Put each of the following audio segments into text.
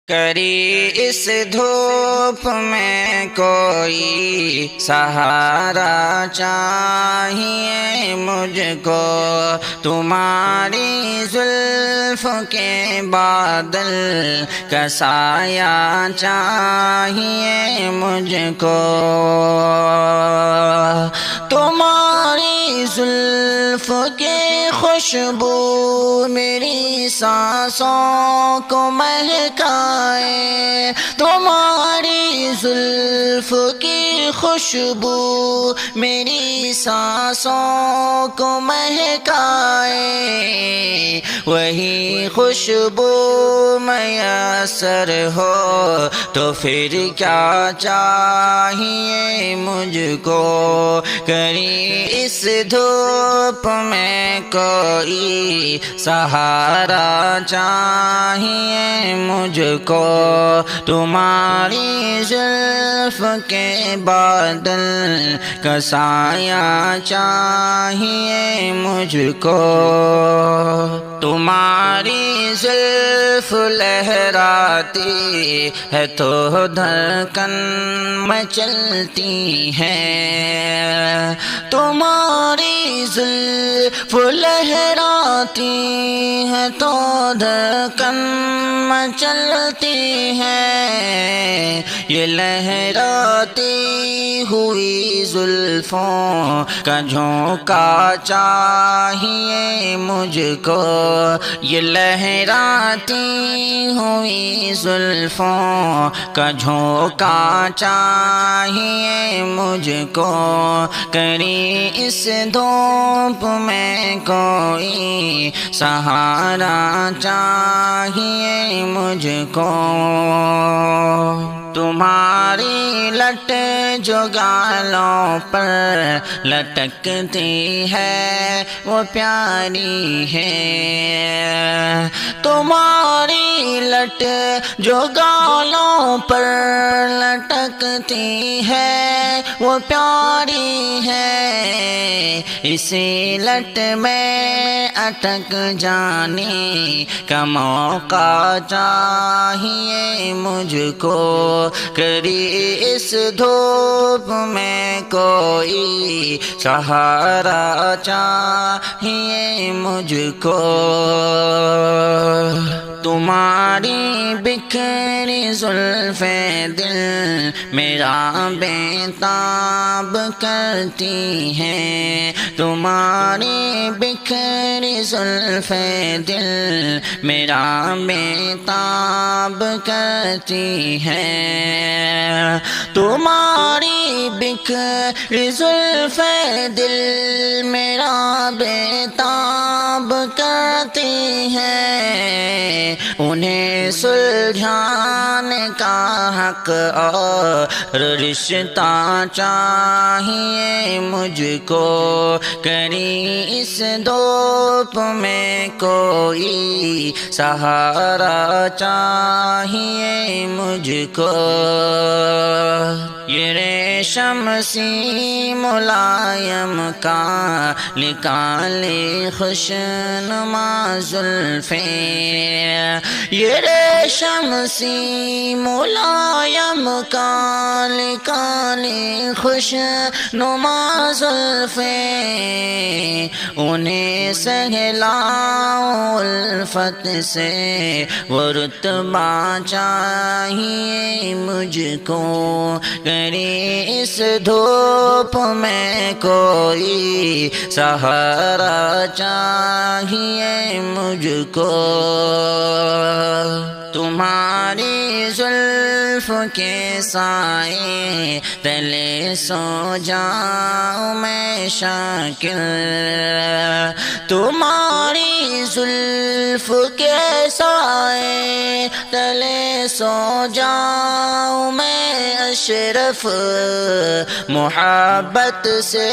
کری اس دھوپ میں کوئی سہارا چاہیے مجھ کو، تمہاری زلف کے بادل کا سایہ چاہیے مجھ کو، تمہاری زلف کی خوشبو میری سانسوں کو مہکائے، تمہاری زلف کی خوشبو میری سانسوں کو مہکائے، وہی خوشبو میسر ہو تو پھر کیا چاہیے مجھ کو، کری اس دھوپ میں کوئی سہارا چاہیے مجھ کو، تمہاری زلف کے بادل کا سایہ چاہیے مجھ کو، تمہاری زلف لہراتی ہے تو دھڑکن مچلتی ہے، تمہاری زلف لہراتی ہے تو دھڑکن مچلتی ہے، یہ لہراتی ہوئی زلفوں کا جھونکا چاہیے مجھ کو، یہ لہراتی ہوئی زلفوں کا جھونکا چاہیے مجھ کو، کری اس دھوپ میں کوئی سہارا چاہیے مجھ کو، تمہاری لٹ جو گالوں پر لٹکتی ہے وہ پیاری ہے، تمہاری لٹ جو گالوں پر لٹکتی ہے وہ پیاری ہے، اسی لٹ میں اٹک جانے کا موقع چاہیے مجھ کو، کری اس دھوپ میں کوئی سہارا چاہیے مجھ کو، تمہاری بکھری زلفیں دل میرا بےتاب کرتی ہیں، تمہاری بکھری زلفیں دل میرا بےتاب کرتی ہیں، تمہاری بکھری زلفیں دل میرا بےتاب کرتی ہیں، انہیں سلجھانے کا حق اور رشتہ چاہیے مجھ کو، کری اس دھوپ میں کوئی سہارا چاہیے مجھ کو، یہ ریشم سی ملائم کالی کالی خوشنما زلفیں، یہ ریشم سی ملائم کالی کالی خوشنما زلفیں، انہیں سہلاؤ الفت سے وہ رتبہ چاہیے مجھ کو، کری اس دھوپ میں کوئی سہارا چاہیے مجھ کو، تمہاری زلف کے سائے تلے سو جاؤں میں شاکر، تمہاری زلف کے سائے تلے سو جاؤں میں اشرف، محبت سے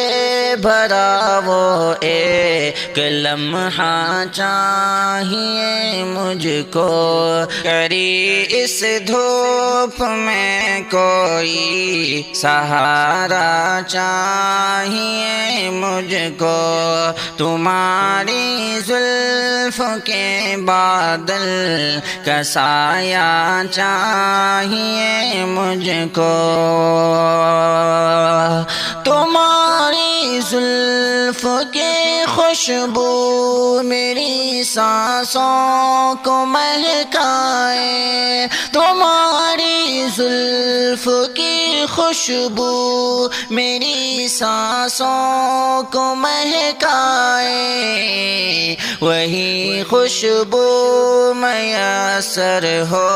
بھرا وہ ایک لمحہ چاہیے مجھ کو، کری اس دھوپ میں کوئی سہارا چاہیے مجھ کو، تمہاری زلف کے بادل کا سایہ چاہیے مجھ کو، تمہاری زلف کی خوشبو میری سانسوں کو مہکائے، تمہاری زلف کی خوشبو میری سانسوں کو مہکائے، وہی خوشبو میسر ہو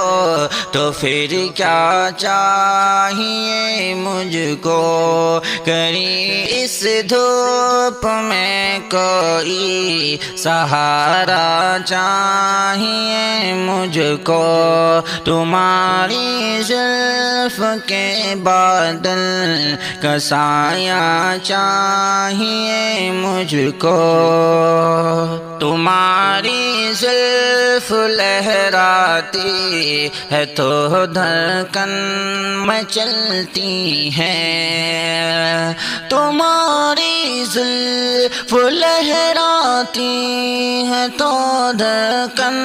تو پھر کیا چاہیے مجھ کو، کری اس دھوپ میں کوئی سہارا چاہیے مجھ کو، تمہاری زلف کے بادل کا سایہ چاہیے مجھ کو، تمہاری زلف لہراتی ہے تو دھڑکن مچلتی ہے، تمہاری زلف لہراتی ہے تو دھڑکن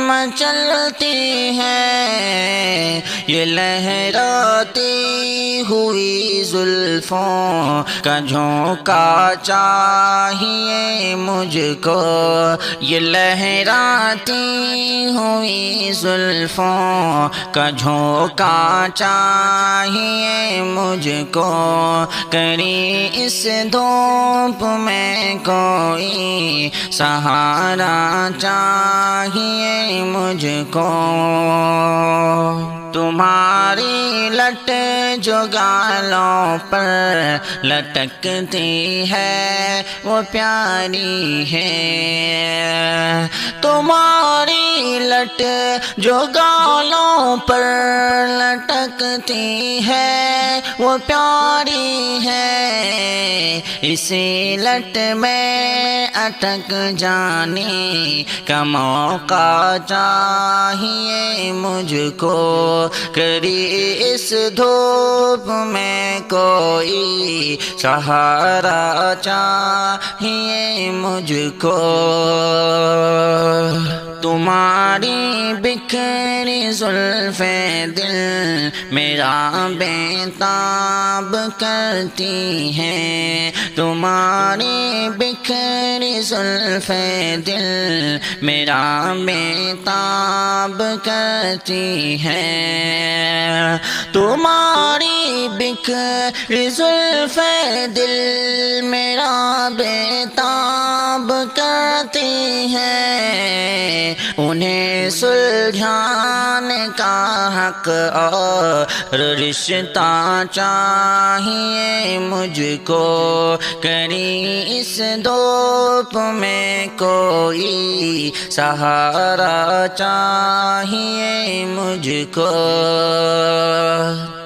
مچلتی ہے، یہ لہراتی ہوئی زلفوں کا جھونکا چاہیے مجھ کو، یہ لہراتی ہوئی زلفوں کا جھونکا چاہیے مجھ کو، کری اس دھوپ میں کوئی سہارا چاہیے مجھ کو، تمہاری لٹ جو گالوں پر لٹکتی ہے وہ پیاری ہے، تمہاری لٹ جو گالوں پر لٹکتی ہے وہ پیاری ہے، اسی لٹ میں اٹک جانے کا موقع چاہیے مجھ کو، کری اس دھوپ میں کوئی سہارا چاہیے مجھ کو، تمہاری بکھری زلفیں دل میرا بےتاب کرتی ہیں، تمہاری بکھری زلفیں دل میرا بےتاب کرتی ہیں، تمہاری بکھری زلفیں دل میرا بےتاب کرتی ہیں، انہیں سلجھانے کا حق اور رشتہ چاہیے مجھ کو، کری اس دھوپ میں کوئی سہارا چاہیے مجھ کو،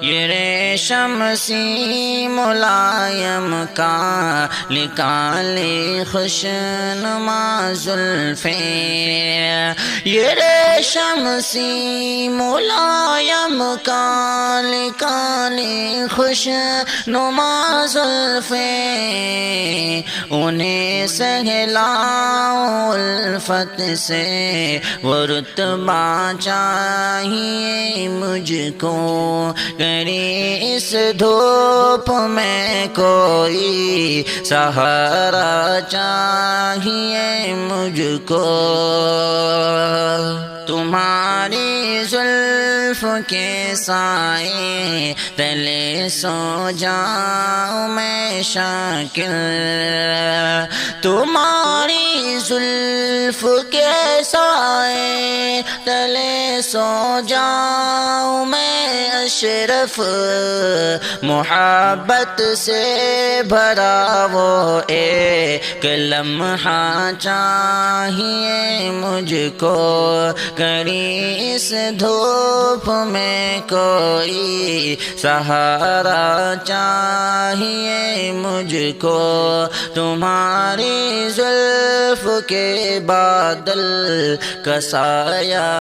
یہ ریشم سی ملائم کالی کالی خوشنما زلفیں، یہ ریشم سی ملائم کالی کالی خوشنما زلفیں، انہیں سہلاؤ الفت سے وہ رتبہ چاہیے مجھ کو، کری اس دھوپ میں کوئی سہارا چاہیے مجھ کو، تمہاری زلف کے سائے تلے سو جاؤں میں شاکر، تمہاری زلف کے سائے تلے سو جاؤں میں اشرف، محبت سے بھرا وہ ایک لمحہ چاہیے مجھ کو، کری اس دھوپ میں کوئی سہارا چاہیے مجھ کو، تمہاری زلف کے بادل کا سایہ